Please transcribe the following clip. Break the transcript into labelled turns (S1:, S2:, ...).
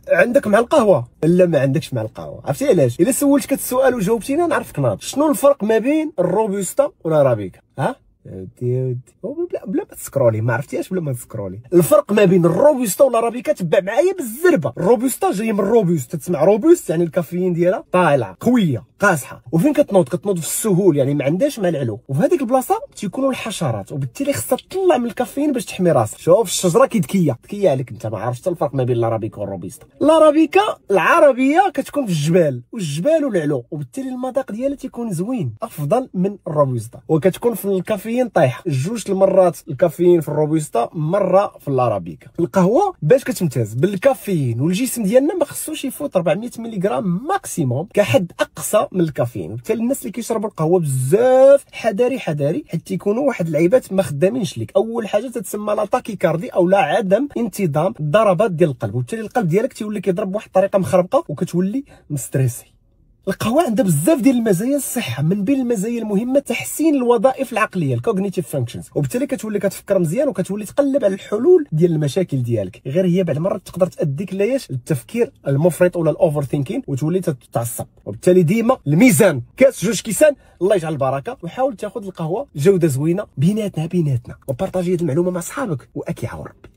S1: عندك مع القهوه؟ لا ما عندكش مع القهوه. عرفتي علاش؟ الا سولتك السؤال وجاوبتيني نعرفك ناض. شنو الفرق ما بين الروبوستا والارابيكا؟ ها ودي بلا ما تسكرولي، ما عرفتيهاش بلا ما تسكرولي. الفرق ما بين الروبوستا والارابيكا تبع معايا بالزربه. الروبوستا جاي من روبوست، تسمع روبوست يعني الكافيين ديالها طالعه قويه قاصحه. وفين كتنوض في السهول، يعني ما عندهاش مع العلو. وفي هذيك البلاصه تيكونوا الحشرات، وبالتالي خصها تطلع من الكافيين باش تحمي راسها. شوف الشجره كي ذكيه عليك انت، ما عرفتش الفرق ما بين الارابيكا والروبوستا. الارابيكا العربيه كتكون في الجبال والعلو، وبالتالي المذاق ديالها تيكون زوين افضل من الروبوستا. وكتكون في الكافيين طايحه جوج المرات الكافيين في الروبوستا، مره في الارابيكا. القهوه باش كتمتاز بالكافيين، والجسم ديالنا ما خصوش يفوت 400 ملغ ماكسيموم كحد اقصى من الكافيين. وبالتالي الناس اللي كيشربوا القهوه بزاف حذاري حيت تيكونوا واحد اللعيبات ما خدامينش ليك. اول حاجه تتسمى لا تاكيكاردي او لا عدم انتظام الضربات ديال القلب، وبالتالي القلب ديالك تيولي كيضرب بواحد الطريقه مخربقه وكتولي مستريسي. القهوه عندها بزاف ديال المزايا الصحه، من بين المزايا المهمه تحسين الوظائف العقليه الكوغنيتيف فانكشنز، وبالتالي كتولي كتفكر مزيان وكتولي تقلب على الحلول ديال المشاكل ديالك. غير هي بعض المرات تقدر تاديك لايش التفكير المفرط ولا الاوفر ثينكين، وتولي تتعصب. وبالتالي ديما الميزان كاس جوج كيسان، الله يجعل البركه. وحاول تاخذ القهوه جوده زوينه بيناتنا وبارطاجي هذه المعلومه مع صحابك واكي عاون ربي.